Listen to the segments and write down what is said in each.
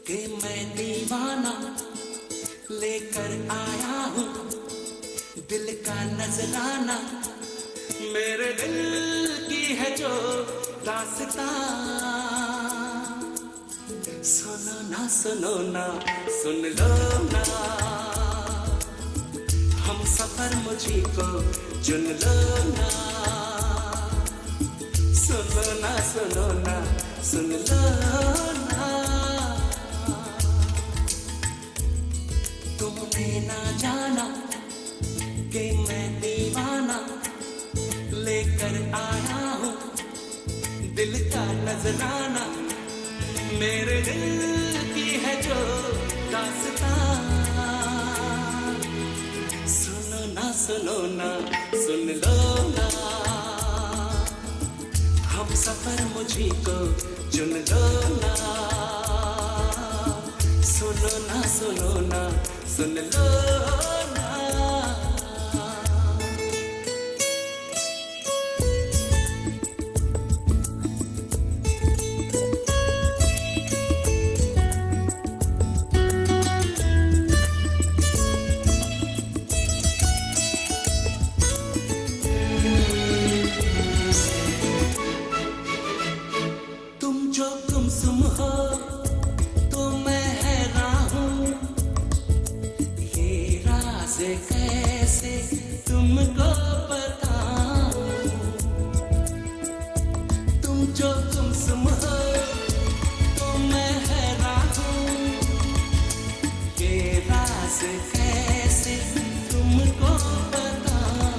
कि मैं दीवाना लेकर आया हूँ दिल का नजराना, मेरे दिल की है जो दास्तां। सुनो ना सुन लो ना, हम सफर मुझी को चुन लो ना। सुनो ना सुन लो ना, तुमने ना जाना कि मैं दीवाना लेकर आया हूँ दिल का नजराना, मेरे दिल की है जो दास्तां। सुनो ना सुन लो ना, हम सफर मुझी को चुन लो ना। सुनो ना सुन लो ना। तुम जो गुमसुम हो तो मैं हैरान हूँ, ये राज कैसे तुमको बताऊं। तुम जो गुमसुम हो तो मैं हैरान हूँ, ये राज कैसे तुमको बताऊं।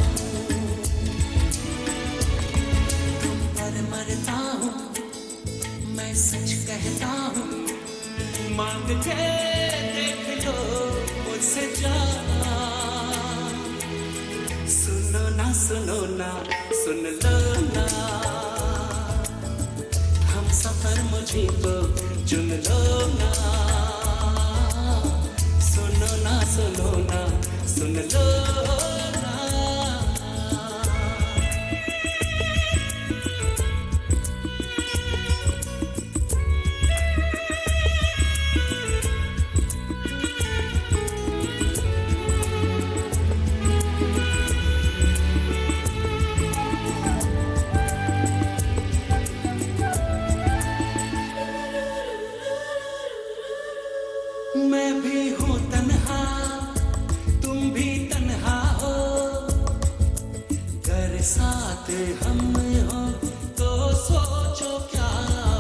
तुम पर मरता हूँ मैं, सच कहता हूँ, मांग के देख लो मुझसे जान। सुनो ना सुन लो ना, हम सफर मुझी को चुन लो ना। सुनो ना सुन लो ना। मैं भी हूँ तन्हा, तुम भी तन्हा हो, घर साथ हम हो तो सोचो क्या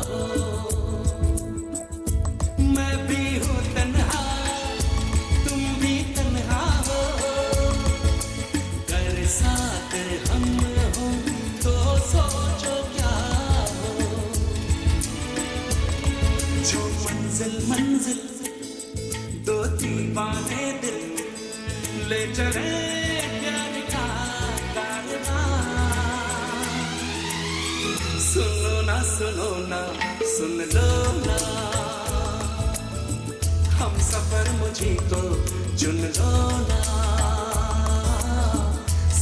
हो। मैं भी हूँ तन्हा, तुम भी तन्हा हो, घर साथ हम हो तो सोचो क्या हो। जो मंजिल दो दीवाने दिल ले चले प्यार का कारवां। सुनो ना सुन लो ना, हम सफर मुझी को चुन लो ना।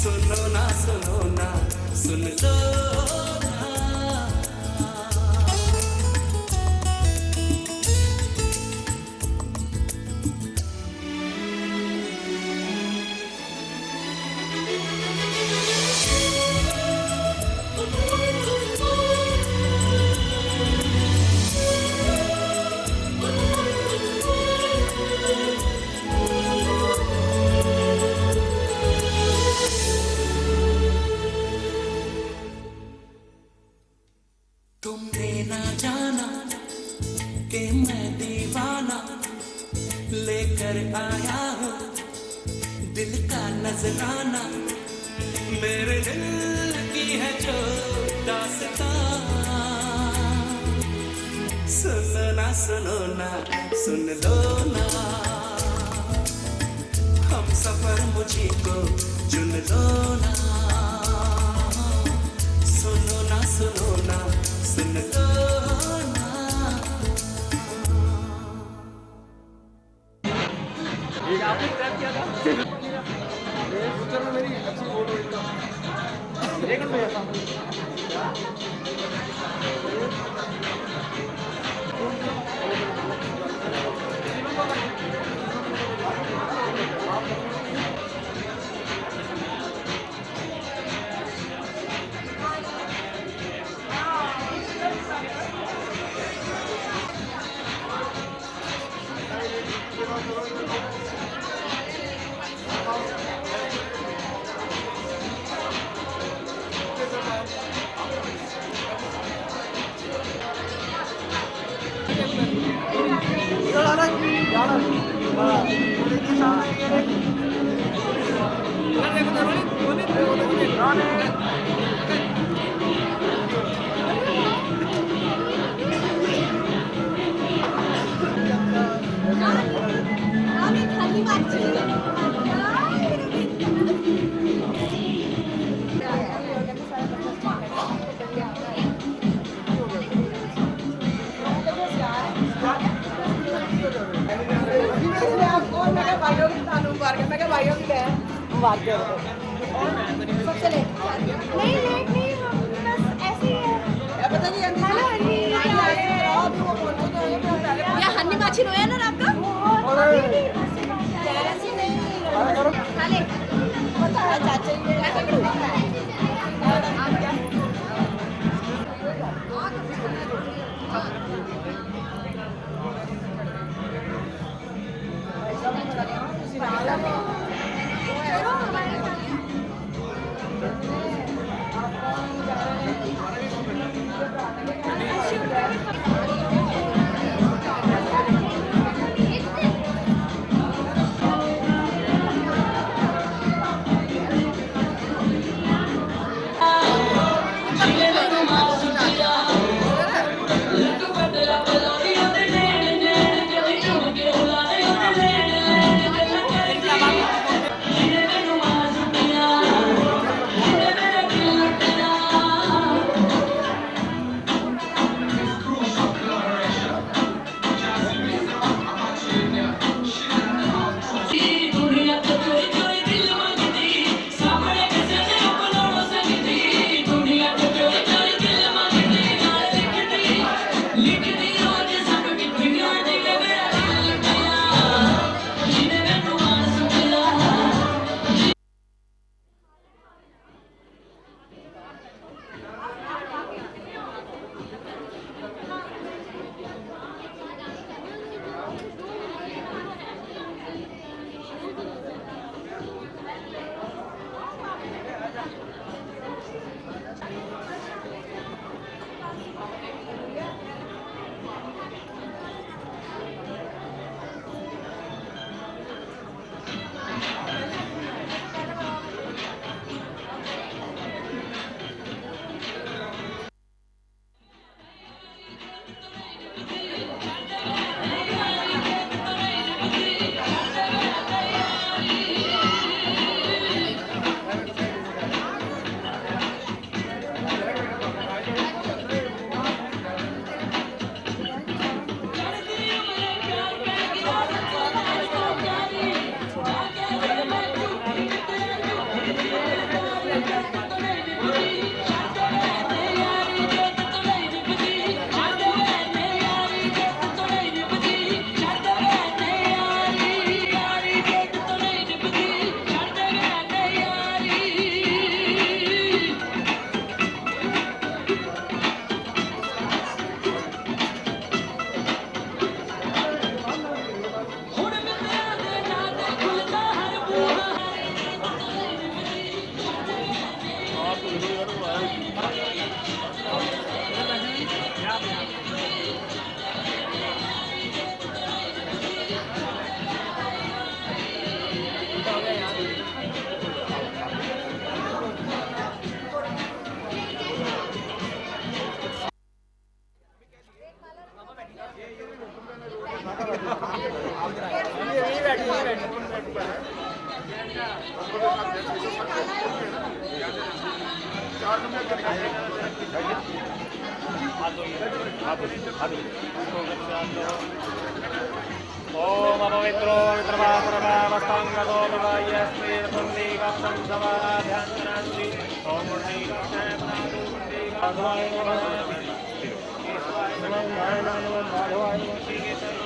सुनो ना सुन लो ना। तुमने ना जाना कि मैं दीवाना लेकर आया हूँ दिल का नजराना, मेरे दिल की है जो दास्तां। सुनो ना सुन लो ना, हम सफर मुझी को चुन लो ना। सुनो ना सुन लो ना। ये आपने क्रैप किया था? ये फ्यूचर में मेरी अच्छी फोटो एक भैया सामने बात कर रहे सबसे लेट नहीं लेट नहीं हम बस ऐसे ही है पता नहीं या हन्नी माछी रोया ना रात का खाले पता है चाचा ओम अपवित्रो वित्रवासुरवावस्तांगतो विवायस्ते पुण्डीकं समाराध्यान्ति ओम पुण्डीकं प्रणातु पुण्डीकाय नमः केशवाय नमः माधवाय नमः श्रीकेशवाय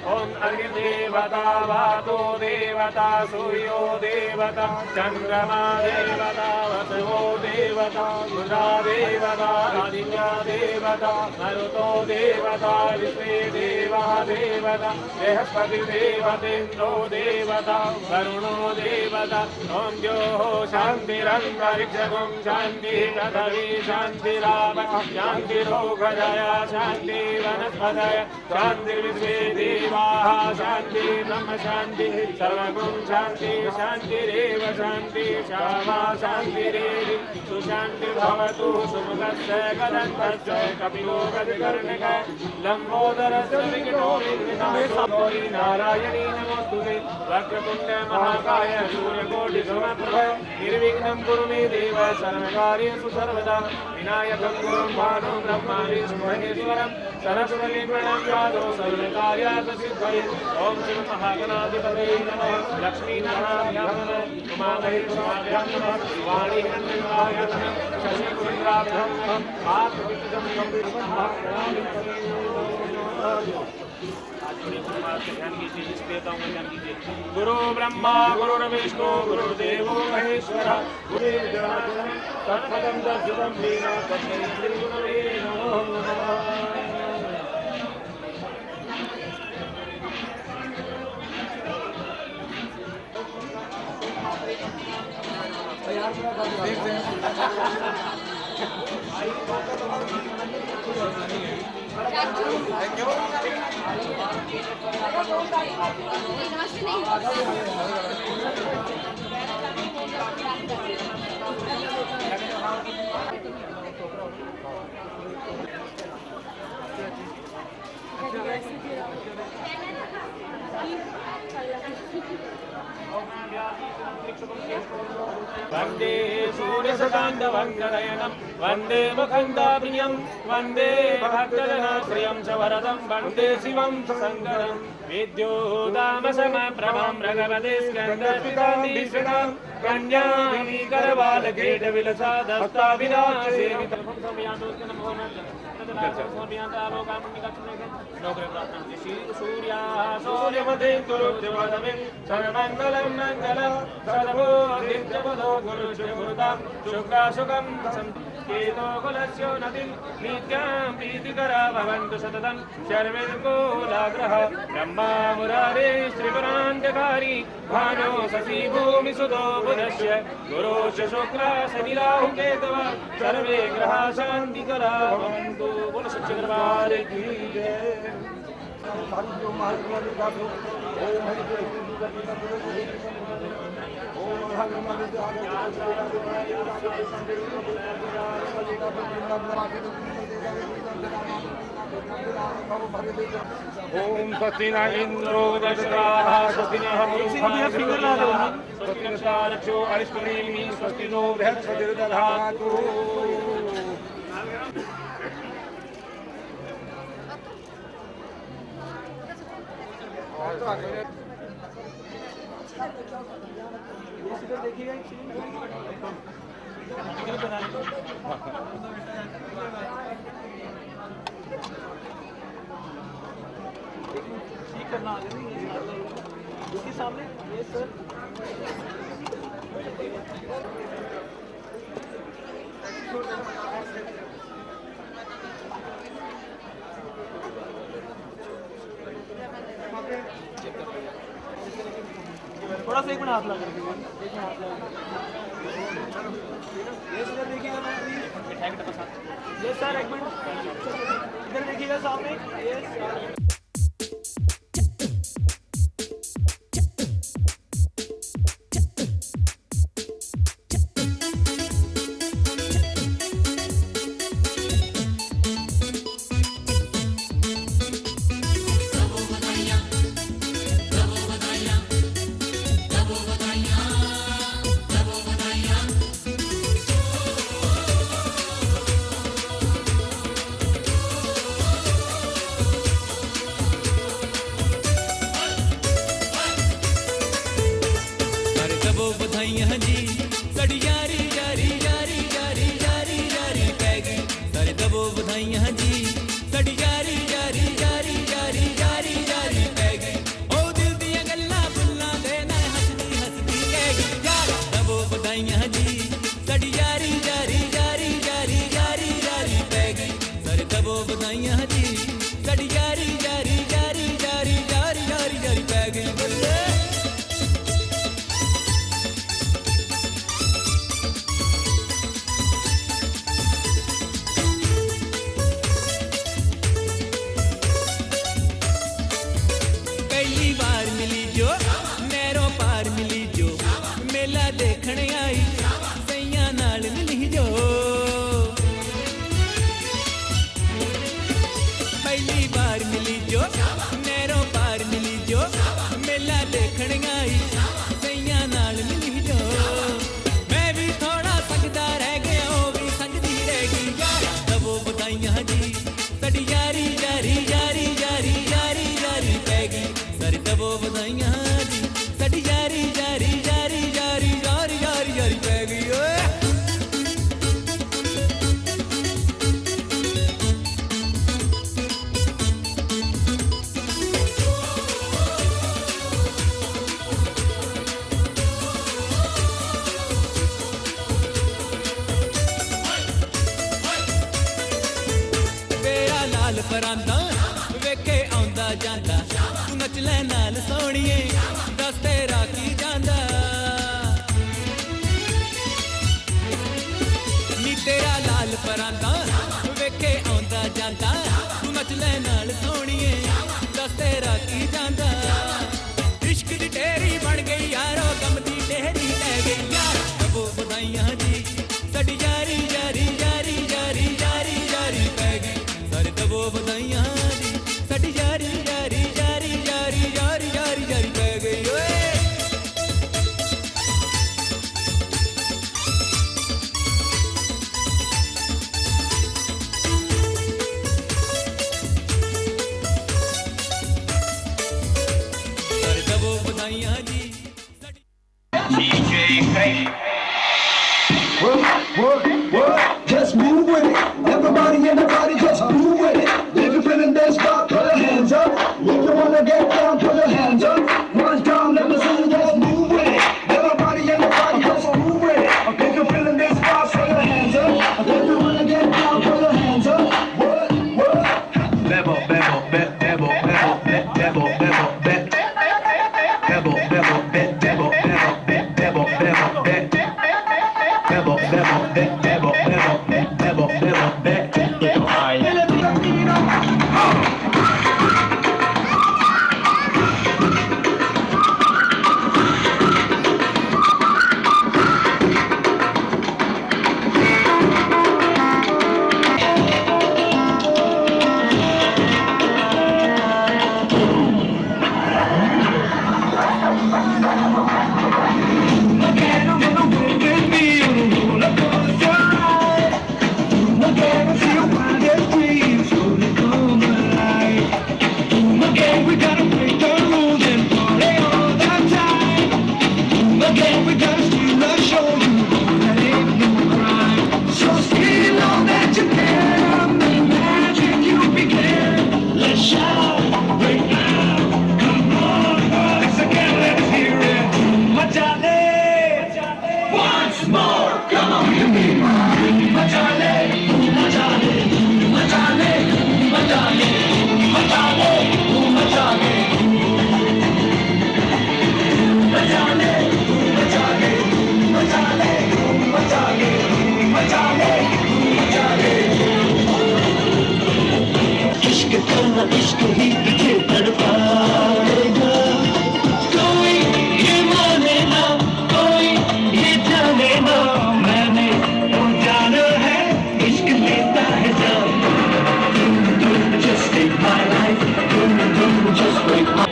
ओम अर्घ्यदेवता वातो देवता सूर्यो देवता चंद्रमा देवता वसवो देवता बुधा देवता आदित्य देवता मरुतो देवता विश्वे देवा देवता बृहस्पति देवतेन्द्रो देवता वरुणो देवता ओम द्योः शान्तिरन्तरिक्षगुं शान्तिः पृथिवी शान्तिराप शान्तिरोगजया शान्ति वनस्पतय शान्ति विश्वे देवाः शान्ति ब्रह्म शान्ति सर्वगुण शान्ति शान्तिरेव शान्ति श्यामा शान्तिरेवि सुशान्तिर्भवतु सुमुखस्य गदन्तस्य कपिलो गजकर्णकः लम्बोदरस्य विकटो गौरी नारायणी नमोस्तुते वक्रतुण्ड महाकाय सूर्यकोटिसमप्रभ निर्विघ्नं कुरु मे देव सर्वकार्येषु सर्वदा विनायकं गुरुं भानुं ब्रह्माणि महेश्वरं सरस्वती प्रणम्यादो सर्वकार्यात् सिद्धये ॐ श्री महागणाधिपतये नमः लक्ष्मीनारायणाय नमः उमामहेश्वराय नमः वाणी हिरण्यकाय नमः शशिकुन्द्राभ्यां नमः आत्मविद्यं गुरु ब्रह्मा गुरुर्विष्णु गुरुर्देवो महेश्वर गुरुर्देवो तत्पदं दर्शितं लीला तस्मै श्री गुरवे नमो नमः। वंदे सूर्यशकान्तवन्दनयनं वंदे मुखण्डाप्रियं वंदे भक्तजनाश्रियं च वरदं वंदे शिवं शङ्करं विद्योदामसमप्रभं भगवते स्कन्दस्मितां कन्यामि करवालकेटविलसादस्ता विनाशेवितं सूर्यमते गुरुद्वदमे सर्वमङ्गलं मङ्गलं सर्वो दिव्यपदो गुरुज्यभूतं शुक्राशुकं केतो कुलस्यो नदीं नित्यां प्रीतिकरा भवन्तु सततं शर्वेर्कुलाग्रह ब्रह्मा मुरारे श्रीपुरान्तकारी भानो शशि भूमिसुतो बुधस्य गुरोश्च शुक्रा शनिराहु केतव सर्वे ग्रहा शान्तिकरा भवन्तु। बोलो सच्चे दरबार की जय। ओम स्वस्ति न इंद्रो वृषभाः स्वस्ति नः पूषा स्वस्ति नक्षो अरिष्टनेमि स्वस्ति नो बृहस्पतिर्दधातु। ठीक करना उसके सामने ये सर थोड़ा सा एक मिनट हाथ लगा करके ये सर देखिएगा मैं मिठाई के डब्बा साथ ये सर एक मिनट इधर देखिएगा सामने ये पहली बार मिली जो नैरों पार मिली जो मेला देखण आई सैया नाल मिली जो मैं भी थोड़ा सकदा रह गया वो भी सकदी रह गई यार दबो बधाइयां जी साडी यारी यारी यारी यारी यारी यारी पै गई सर दबो बधाइयां जी साडी यारी यारी यारी यारी यारी यारी यारी पै गई ओए लाल परांदा वेखे आंदा जांदा तू नच ले नाल सोहणीए दस तेरा की जांदा नी तेरा लाल परांदा वेखे आंदा जांदा तू नच ले नाल सोहणीए दस तेरा की जांदा इश्क दी ढेरी बन गई यारो गम दी ढेरी लै गई यार दबो बधाइयां जी साडी यारी यारी यारी यारी यारी यारी पै गई दबो बधाइयां जी साडी यारी यारी यारी यारी यारी यारी यारी पै गई ओए दबो बधाइयां जी Just move with it. Everybody in the party, just move with it. If you're feeling this spot, put your hands up. If you wanna get down, put your hands up. Once down, let me see you just move with it. Everybody in the party, just move with it. If you're feeling this spot, put your hands up. If you wanna get down, put your hands up. What? Bebo, bebo, bebo, bebo, bebo, bebo, bebo, bebo, bebo, bebo, bebo, bebo, bebo, bebo, bebo, bebo, bebo, bebo, इश्क ही तुझे तड़पाएगा कोई ये माने ना कोई ये जाने ना मैंने तो जाना है इश्क लेता है जान तुम just take my life तुम just break my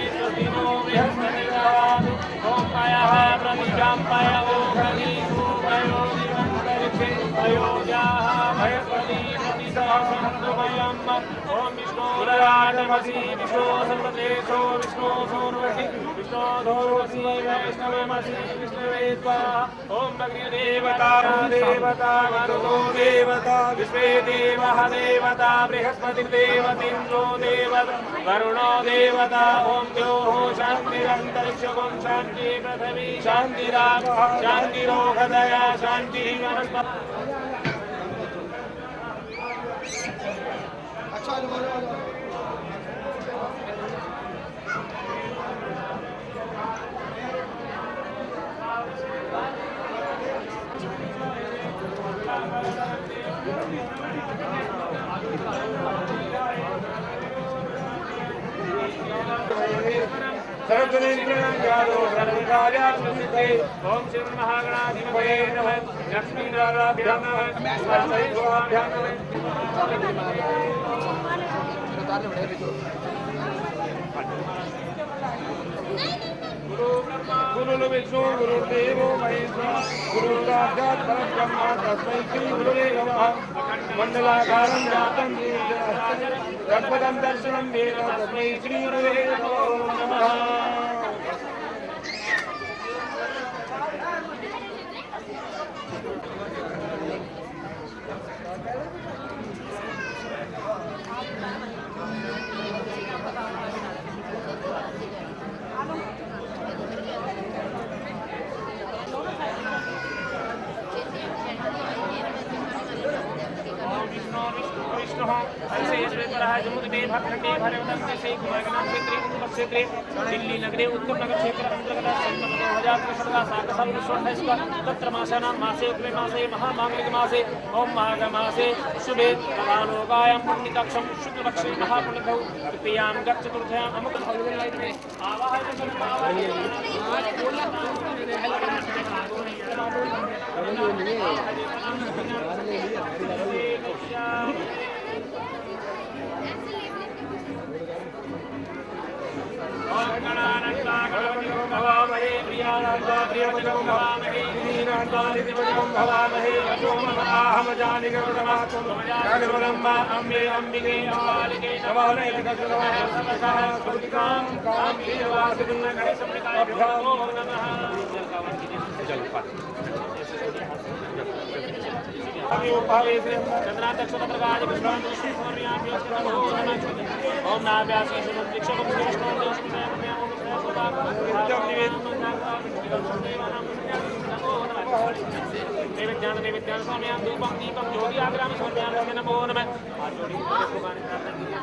ओम विष्णु राजमसी विष्णु सर्वदेशो विष्णु सूर्वसी विष्णु धोर्वसी वैष्णवमसी विष्णुवेत्वा ओम अग्निदेवता देवता मरुतो देवता विश्वे देवः देवता बृहस्पति देवतेन्द्रो देवता वरुणो देवता ओम द्योः शान्तिरन्तरिक्षगुं शान्ति पृथिवी शान्तिरापः शान्तिरोगदया शान्तिः वनस्पतिः ओम शिव महागणाधिपतये नमः लक्ष्मीनारायणाभ्यां नमः स्वाहा गुरु विष्णु गुरुदेवो महेश्वर गुरु साक्षात् परब्रह्म तस्मै श्री गुरुवे नमः मंडलाकारं जातं तत्पदं दर्शनं वेद तस्मै श्री गुरुवे नमः। दिल्ली नगरे उत्तम नगर क्षेत्र अंतर्गत तत्र मासानां मासे मासे महामांगलिक मासे ओम माघ मासे शुभे तदालोकायां पुण्यकक्षं शुक्लपक्षे महापुण्यकौ तृतीयां गच्छतुर्थ्यां अमुक भगवन्लाइने ओम नाभ्यासे नैवेद्यान नैवेद्यान स्वाम्यां धूपं दीपं ज्योति आग्रामि स्वाम्यां नमो नमः।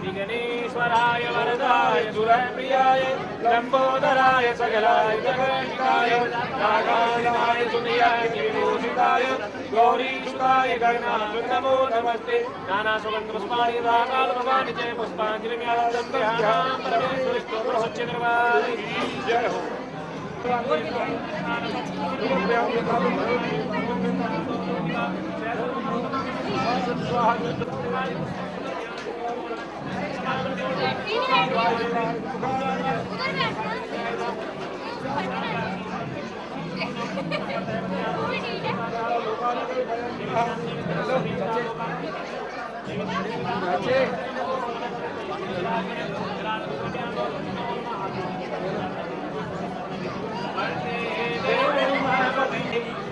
विघ्नेश्वराय वरदाय सुरप्रियाय लंबोदराय सकलाय जगन्नाथाय नागाय सुनियाय विभूषिताय गौरीसुताय गणनाथ नमो नमस्ते। नाना सुगंध पुष्पाणि रागाल भवानि जय पुष्पांजलिम्यादं ध्यानं परमेश्वरस्तु सच्चिद्रवारि जय हो।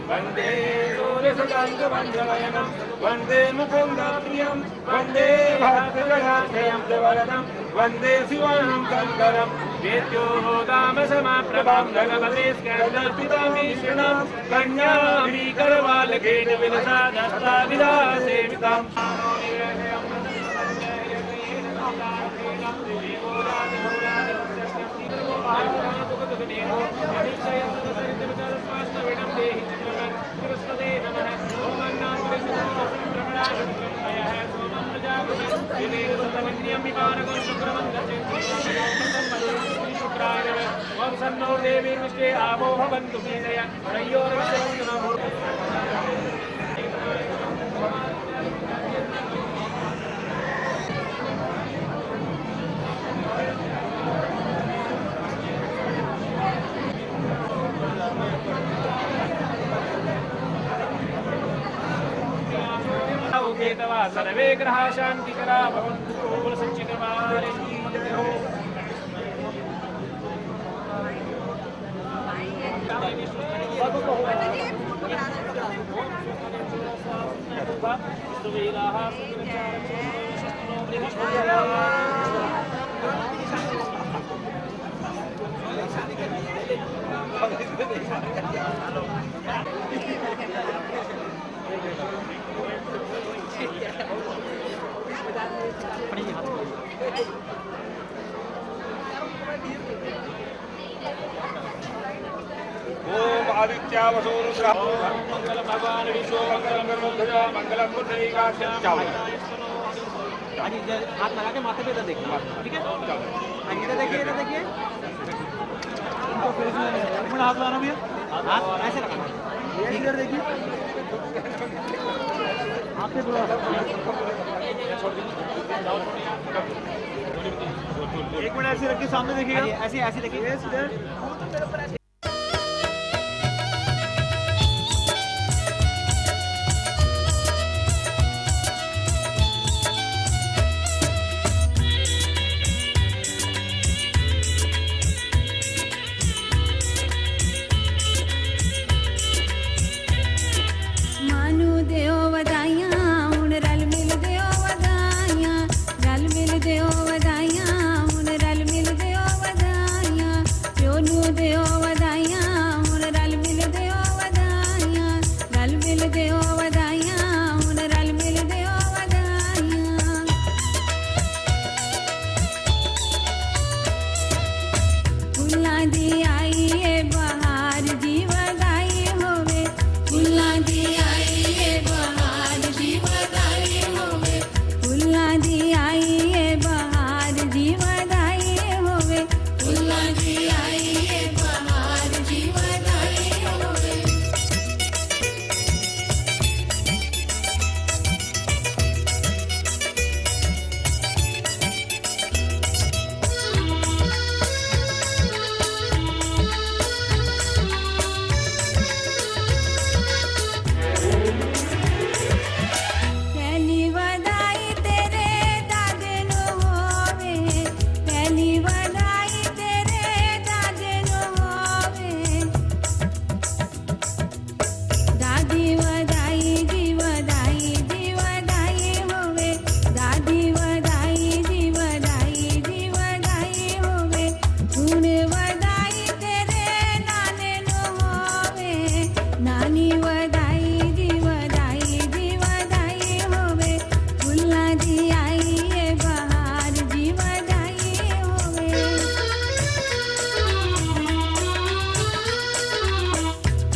वंदे सूर्यसुकान्तमण्डलयनं वंदे मुकुन्दप्रियं वंदे भक्तजनाश्रयं वरदं वंदे शिवानं शङ्करं वेद्यो दामसमाप्रभां भगवते स्कन्दर्पितामीश्वरं कन्याभीकरवालकेन विलसा दष्टाविलासेविताम् सन्नो देवी विश्वे आवो भवन्तु कीलया सर्वे ग्रहा शांतिकरा भवन्तु कुलसञ्चितवारिणी जय हो। ओम आदित्य वसो रुद्र मंगल भगवान विष्णु मंगलम गरुड़ध्वज मंगलम पुंडरीकाक्ष। हाथ लगा के माथे पे इधर देखना, ठीक है? इधर देखिए, इधर देखिए। हाथ लगाना भैया, हाथ ऐसे लगाना, इधर देखिए। हाथ से पूरा एक मिनट ऐसे रखिए, सामने देखिएगा, ऐसे ऐसे देखिए। मानू देओ वधाइयां हुण रल मिल देओ वधाइयां, रल मिल देओ वधाइयां हुण रल मिल देओ वधाइयां, प्यो नू देओ वधाइयां हुण रल मिल देओ वधाइयां, रल मिल देओ वधाइयां हुण रल मिल देओ वधाइयां। फुल्लां दी आई ए बहार दी वधाई होवे, फुल्लां दी आई ए बहार दी वधाई होवे, फुल्लां दी आई ए बहार दी वधाई होवे, फुल्लां दी आई ए बहार दी वधाई होवे। पहली वधाई तेरे दादे नु होवे, पहली वधाई तेरे दादे नु होवे, दादी वधाई दी वधाई दी वधाई होवे, दादी वधाई दी वधाई दी वधाई होवे, हुण वधाई तेरे नाने नु होवे, नानी वधाई दी वधाई दी वधाई होवे, फुल्लां दी आई ए बहार दी वधाई होवे,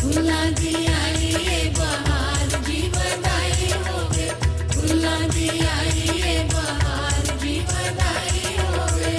फुल्लां दी आई ए बहार दी वधाई होवे, फुल्लां दी आई ए बहार दी वधाई होवे।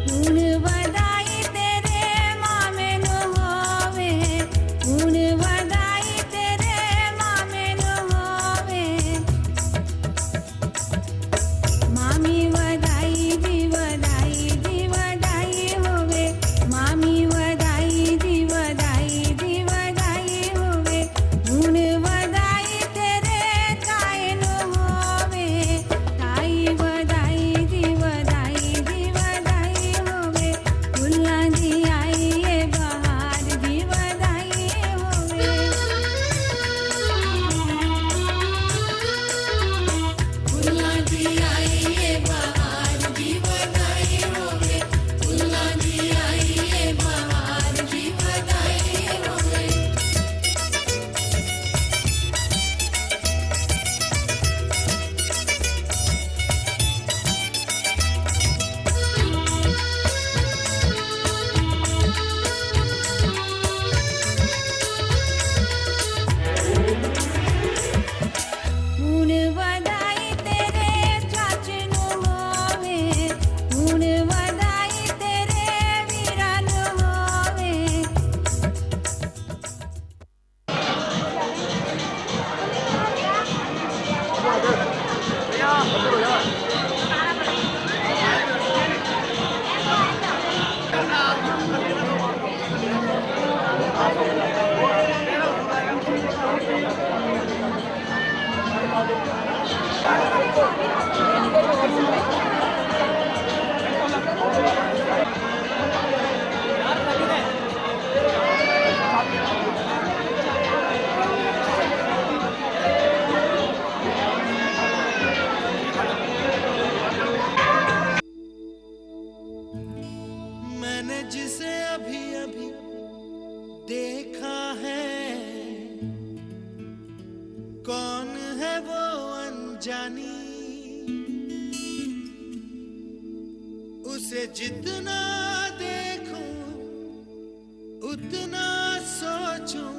हुण वधाई तेरे मामे नु होवे, हुण वधाई तेरे मामे नु होवे, मामी वधाई दी वधाई दी वधाई होवे, मामी वधाई दी वधाई दी वधाई होवे, हुण वधाई तेरे ताए नु होवे, ताई वधाई दी वधाई दी वधाई होवे, फुल्लां दी आई ए बहार दी वधाई होवे, फुल्लां दी आई ए बहार दी वधाई होवे, फुल्लां दी आई ए बहार दी वधाई होवे। हुण वधाई तेरे चाचे नु होवे, हुण वधाई तेरे वीरा नु होवे। मैंने जिसे अभी अभी देखा है, कौन है वो अनजानी, उसे जितना देखूं उतना सोचूं,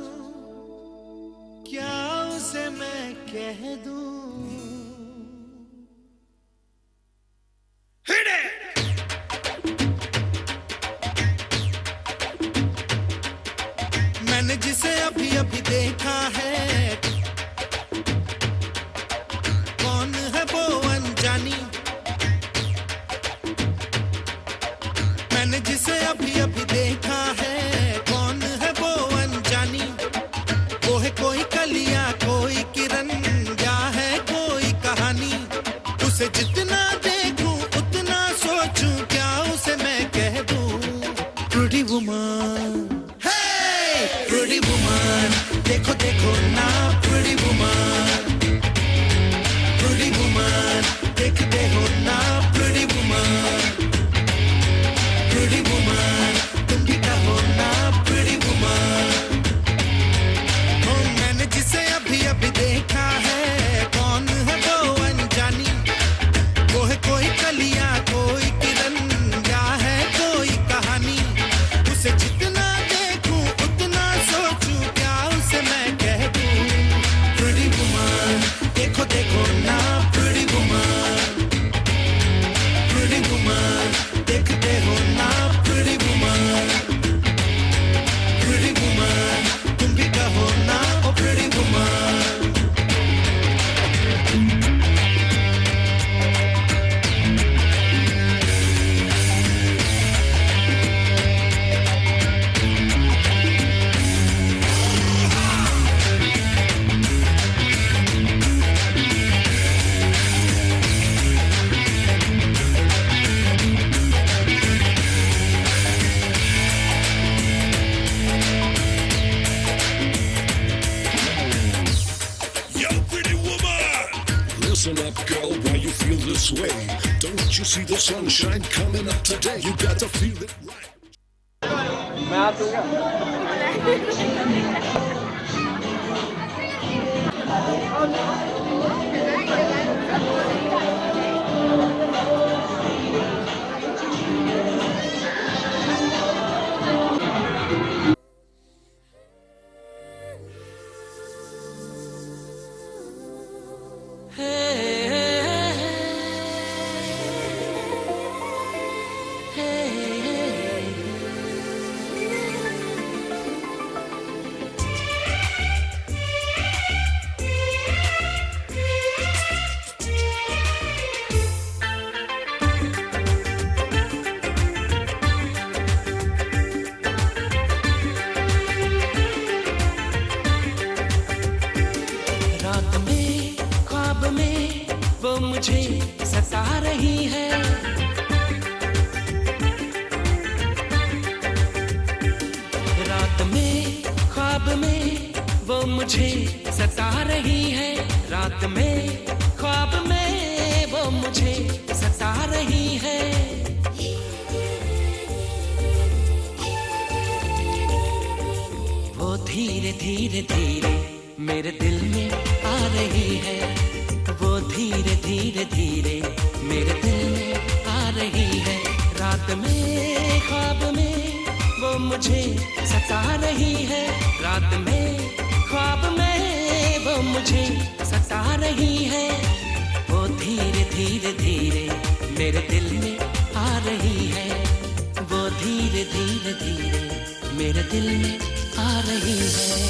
क्या उसे मैं कह दूं। मैंने जिसे अभी अभी देखा है, कौन है वो अनजानी, मैंने जिसे अभी अभी देखा है, कौन है वो अनजानी, वो है कोई कलियां कोई किरण या है कोई कहानी, उसे जितना देखूं उतना सोचूं, क्या उसे मैं कह दूं। प्रिटी वुमन, प्रिटी वुमन, देखो देखो ना प्रिटी वुमन, प्रिटी वुमन, देखते हो ना प्रिटी वुमन, प्रिटी वुमन, तुम भी कहो ना प्रिटी वुमन। ओ मैंने जिसे अभी अभी देखा है, कौन है वो अनजानी, वो है कोई कलियां कोई किरण या है कोई कहानी, उसे जितना देखूं उतना सोचूं, क्या उसे मैं कह दूं। प्रिटी वुमन, देखो देखो ना प्रिटी वुमन, प्रिटी वुमन, देखते हो ना प्रिटी वुमन, प्रिटी वुमन, तुम भी कहो ना oh pretty woman. Yo, pretty woman! Listen up, girl, why you feel this way? Don't you see the sunshine coming up today? You gotta feel it right. मैं हाथ दूंगा। रात में ख्वाब में वो मुझे सता रही है, रात में ख्वाब में वो मुझे सता रही है, रात में ख्वाब में वो मुझे सता रही है। वो धीरे धीरे धीरे मेरे दिल में आ रही है, वो धीरे धीरे धीरे मेरे दिल में आ रही है। रात में ख्वाब में वो मुझे सता रही है, रात में ख्वाब में वो मुझे सता रही है, वो धीरे धीरे धीरे मेरे दिल में आ रही है, वो धीरे धीरे धीरे मेरे दिल में आ रही है।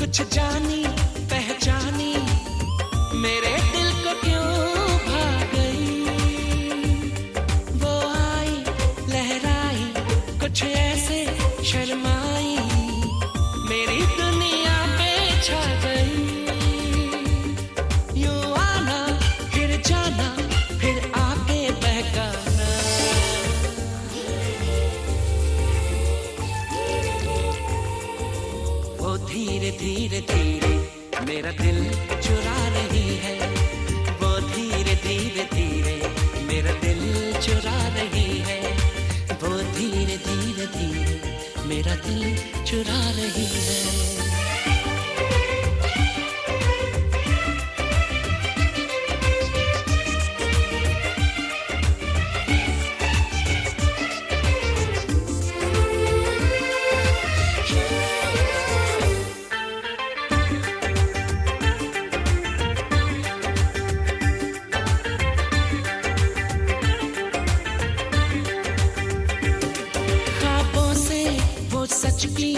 कुछ जानी पहचानी मेरे दिल को क्यों भा गई। मेरा दिल चुरा रही है। सच की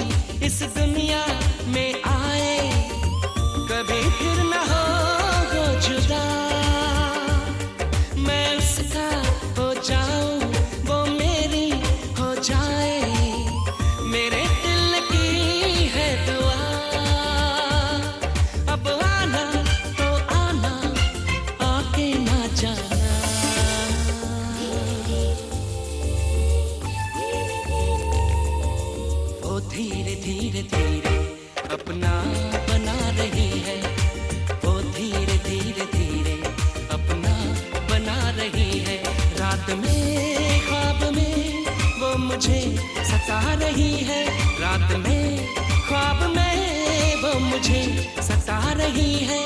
इस दुनिया में आए, कभी फिर न हो वो जुदा। मैं उसका हो जाऊं, वो मेरी हो जाए, मेरे दिल की है दुआ। अब आना तो आना, आके ना जाना। धीरे धीरे धीरे अपना बना रही है, वो धीरे धीरे धीरे अपना बना रही है। रात में ख्वाब में वो मुझे सता रही है, रात में ख्वाब में वो मुझे सता रही है।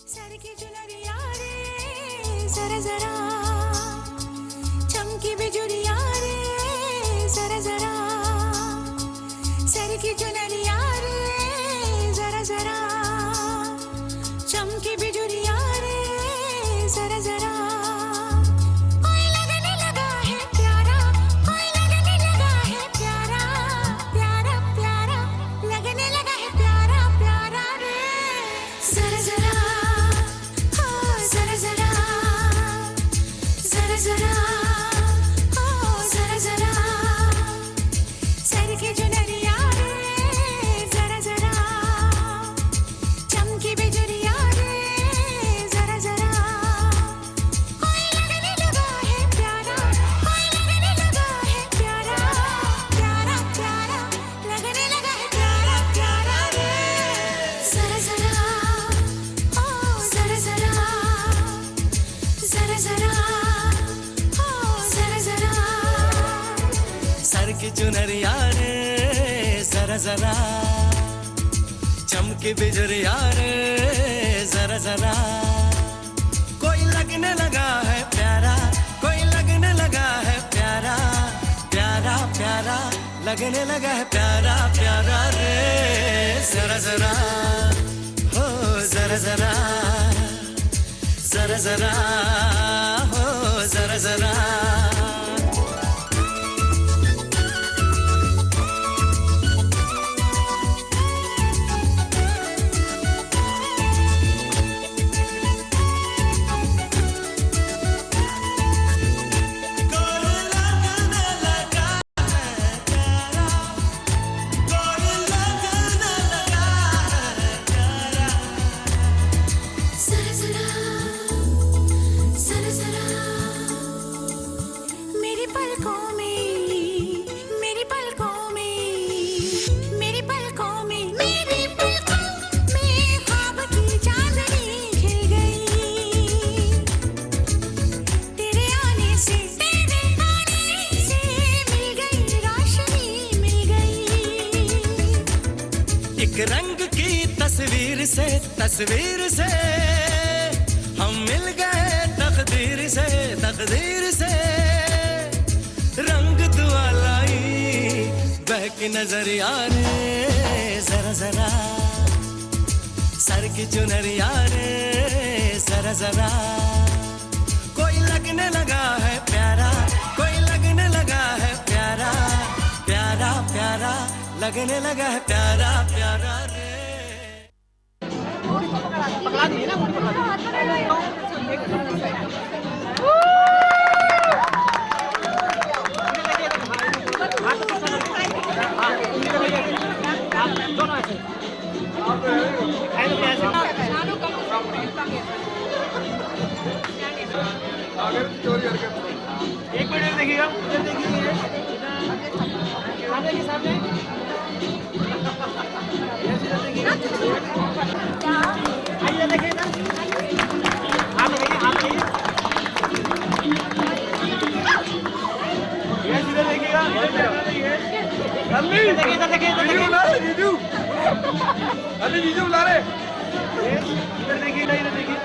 सर की चुनरिया रे जरा जरा, चमकी बिजुरिया रे जरा जरा। सर की चुनरिया रे जरा जरा, चमकी बिजुरिया रे जरा जरा। कोई लगने लगा है प्यारा, कोई लगने लगा है प्यारा, प्यारा प्यारा लगने लगा है प्यारा प्यारा रे। जरा जरा हो जरा जरा, जरा जरा हो जरा जरा। सर की चुनरिया रे जरा जरा, चमकी बिजुरिया रे जरा जरा। कोई लगने लगा है प्यारा, कोई लगने लगा है प्यारा, प्यारा प्यारा लगने लगा है प्यारा प्यारा रे। जरा जरा हो जरा जरा, जरा जरा हो जरा जरा। सर की चुनरिया रे जरा जरा, चमके बिजुरिया रे जरा जरा। कोई लगने लगा है प्यारा, कोई लगने लगा है प्यारा, प्यारा प्यारा लगने लगा है प्यारा प्यारा रे। जरा जरा हो जरा जरा, जरा जरा हो जरा जरा। जरा जरा, जरा जरा मेरी पलकों में, मेरी पलकों में, मेरी पलकों में, मेरी पलकों में ख्वाब की चांदनी खिल गई। तेरे आने से मिल गई रोशनी मिल गई। एक रंग की तस्वीर से, तस्वीर से हम मिल गए तकदीर से, तकदीर से। रंग दुआ लाई बहकी नजरिया रे जरा जरा, सर की चुनरिया रे जरा जरा। कोई लगने लगा है प्यारा, कोई लगने लगा है प्यारा, प्यारा प्यारा लगने लगा है प्यारा प्यारा रे। दोनों ऐसे सामने के सामने आइए देखिए इधर आप देखिए आप देखिए ये सीधे देखिएगा देखिए इधर देखिए जीजू अरे जीजू बुला रहे इधर देखिए इधर देखिए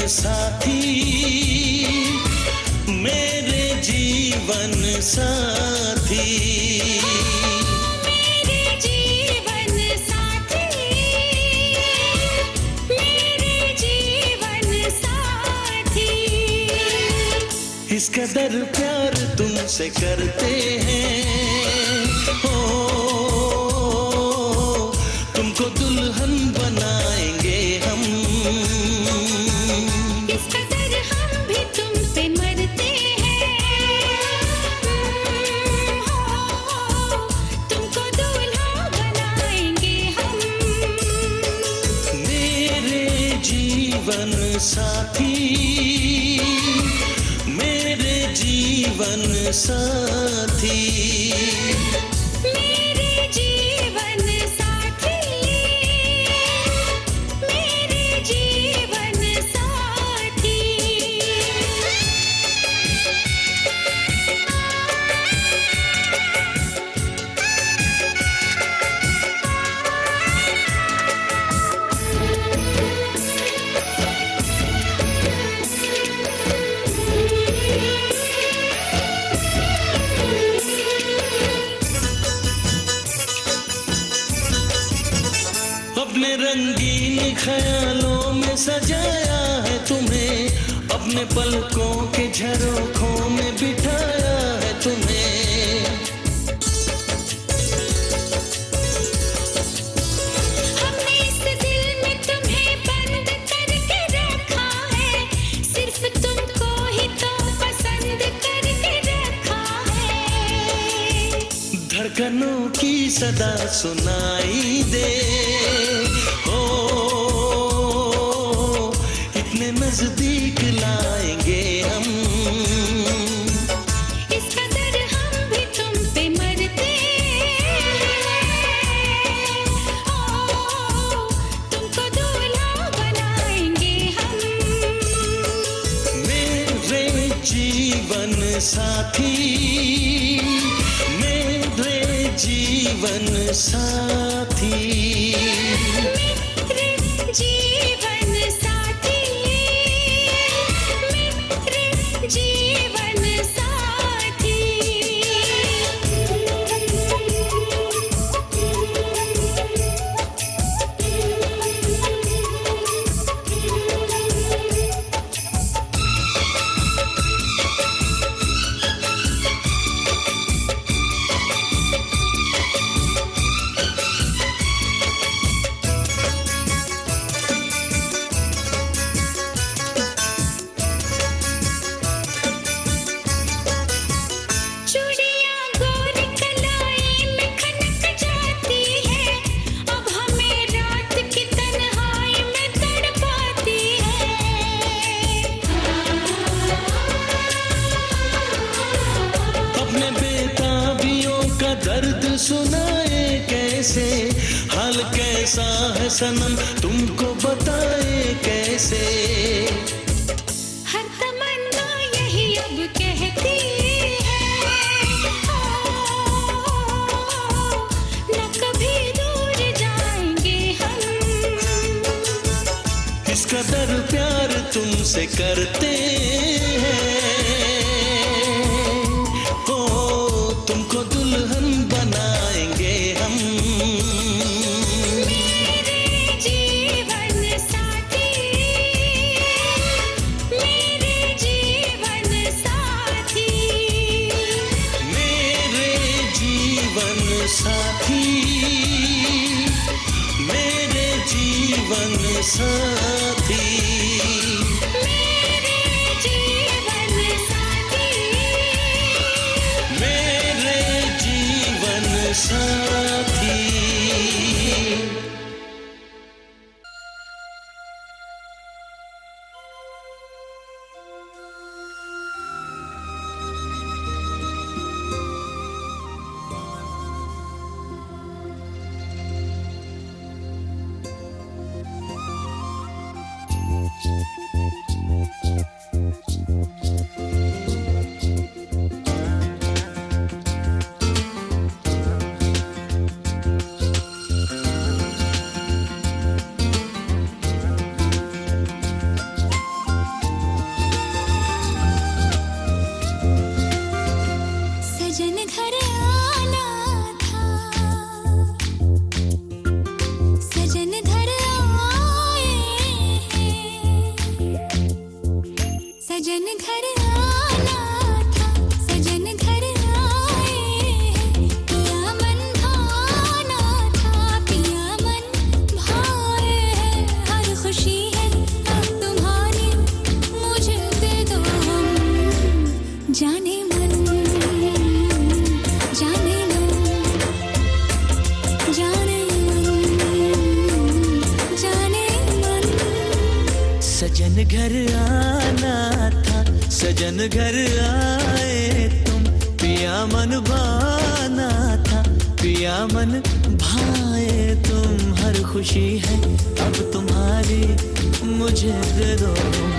साथी मेरे जीवन साथी मेरे जीवन साथी मेरे जीवन साथी इस कदर प्यार तुमसे करते हैं हो तुमको दुल्हन बनाएंगे हम इस कदर हम भी तुमसे मरते हैं तुमको दूल्हा बनाएंगे हम मेरे जीवन साथी मेरे जीवन साथी मेरे जीवन साथी मेरे जीवन साथी अपने रंगीन ख्यालों में सजाया है तुम्हें अपने पलकों के झरोखों में बिठाया है तुम्हें हमने इस दिल में तुम्हें बंद करके रखा है सिर्फ तुमको ही तो पसंद करके रखा है धड़कनों की सदा सुनाई दे ओ इतने नजदीक लाएंगे हम इस कदर हम भी तुम पे मरते हैं तुमको दूल्हा बनाएंगे हम मेरे जीवन साथी मेरे जीवन साथी मेरे जीवन साथी मेरे जीवन साथी चूड़ियां गोरी कलाई में खनक जाती है अब हमें रात की तन्हाई में तड़पाती है अपने बेताबियों का दर्द सुनाए कैसे हाल कैसा है सनम तुमको बताए कैसे हर तमन्ना यही अब कहती है न कभी दूर जाएंगे हम इस कदर प्यार तुमसे करते हैं ओ तुमको दुल्हन बनाएंगे हम। मेरे जीवन साथी, मेरे जीवन साथी, मेरे जीवन साथी, मेरे जीवन साथी, मेरे जीवन साथी, मेरे जीवन साथी। सजन घर आना था, सजन घर आए हैं, सजन घर आना था, सजन घर आए हैं, पिया मन भाना था, पिया मन भाए हैं, हर खुशी है अब तुम्हारी, मुझे दे दो हम, जाने मन, जाने मन, जाने मन, जाने मन। सजन घर आना था, सजन घर आए तुम, पिया मन भाना था, पिया मन भाए तुम, हर खुशी है अब तुम्हारी, मुझे दे दो तुम,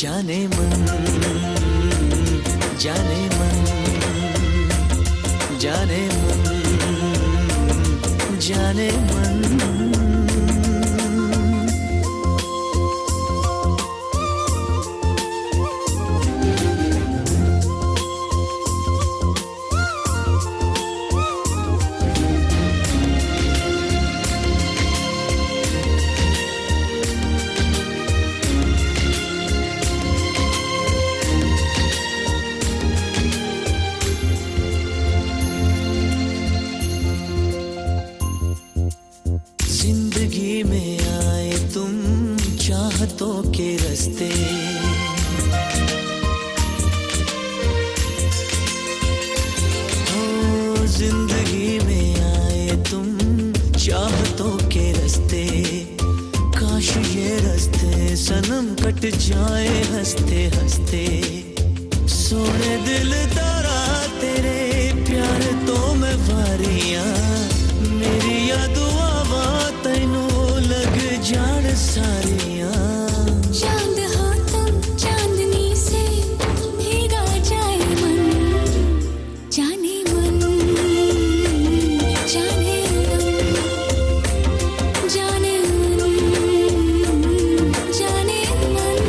जाने मन, जाने मन, जाने मन, जाने मन। जिंदगी में आए तुम चाहतों के रास्ते, हो जिंदगी में आए तुम चाहतों के रास्ते, काश ये रास्ते सनम कट जाए हंसते हंसते, सोने दिल तारा तेरे प्यार तो मैं वारियां, मेरी दुआवा तैनू लग जान सारियां। चांद हो तुम, चांदनी से भीगा जाए मन, जाने मन, जाने मन, जाने मन, जाने मन।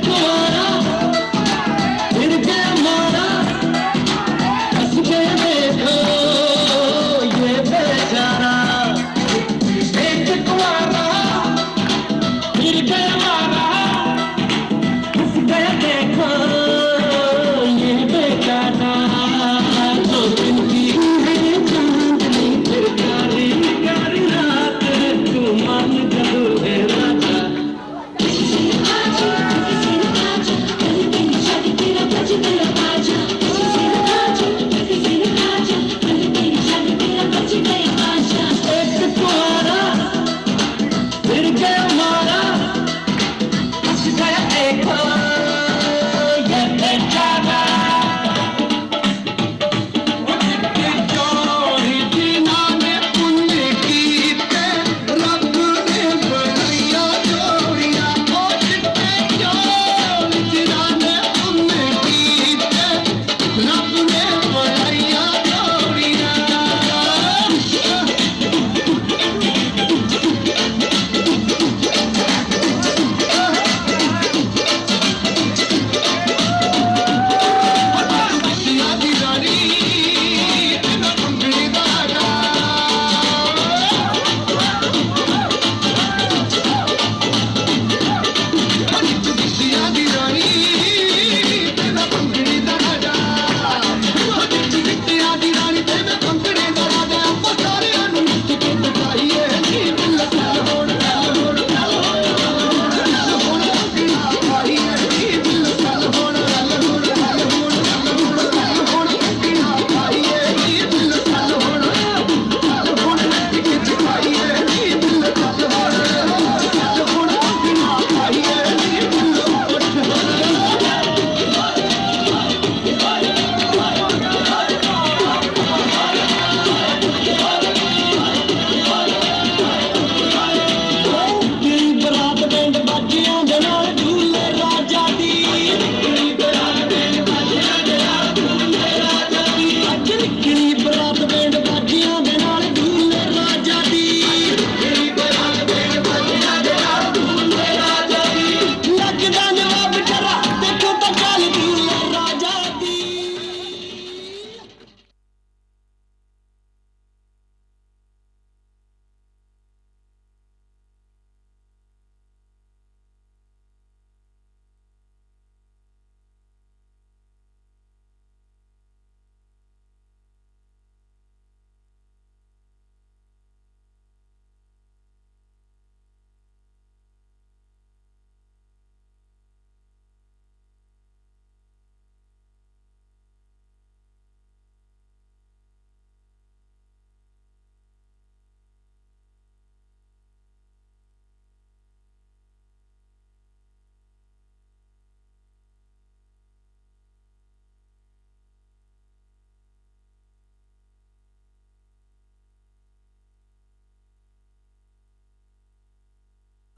कुंवारा फिर गया मारा हंस के देखो ये बेचारा एक कुंवारा फिर गया मारा हंस गया देखो ये बेचारा दो दिन की चांदनी फिर प्यारी प्यारी रात तू मान जब है राजा एक कुंवारा फिर गया मारा हंस गया देखो